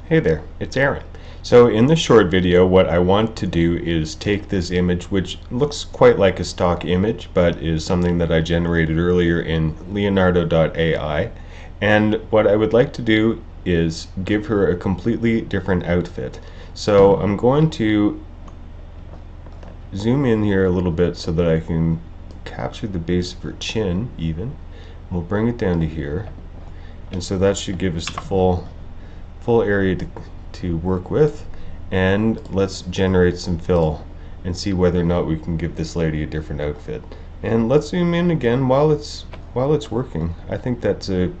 Hey there, it's Aaron. So in this short video, what I want to do is take this image, which looks quite like a stock image, but is something that I generated earlier in Leonardo.ai, and what I would like to do is give her a completely different outfit. So I'm going to zoom in here a little bit so that I can capture the base of her chin even. We'll bring it down to here, and so that should give us the full area to work with. And let's generate some fill and see whether or not we can give this lady a different outfit. And let's zoom in again while it's working. I think that's a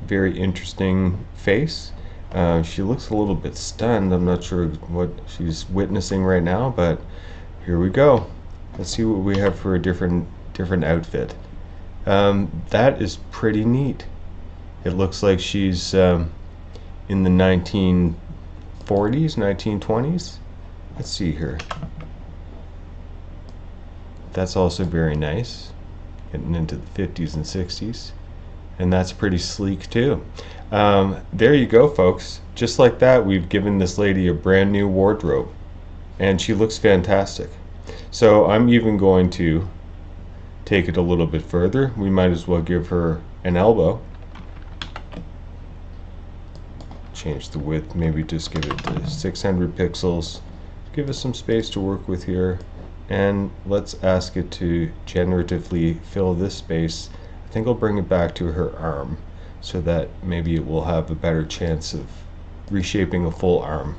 very interesting face. She looks a little bit stunned. I'm not sure what she's witnessing right now, but here we go. Let's see what we have for a different outfit. That is pretty neat. It looks like she's in the 1940s, 1920s. Let's see here. That's also very nice. Getting into the 50s and 60s. And that's pretty sleek too. There you go, folks. Just like that, we've given this lady a brand new wardrobe. And she looks fantastic. So I'm even going to take it a little bit further. We might as well give her an elbow. Change the width, maybe just give it to 600 pixels. Give us some space to work with here, and let's ask it to generatively fill this space. I think I'll bring it back to her arm so that maybe it will have a better chance of reshaping a full arm.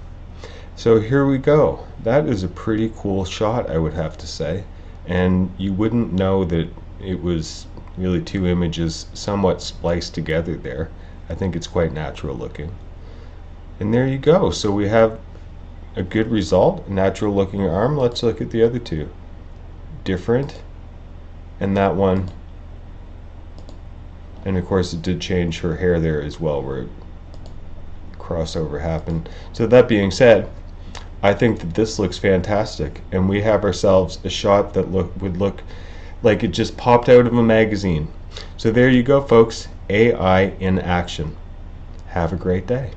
So here we go. That is a pretty cool shot, I would have to say, and you wouldn't know that it was really two images somewhat spliced together there. I think it's quite natural looking. And there you go. So we have a good result, a natural looking arm. Let's look at the other two. Different, and that one. And of course it did change her hair there as well, where crossover happened. So that being said, I think that this looks fantastic, and we have ourselves a shot that would look like it just popped out of a magazine. So there you go, folks. AI in action. Have a great day.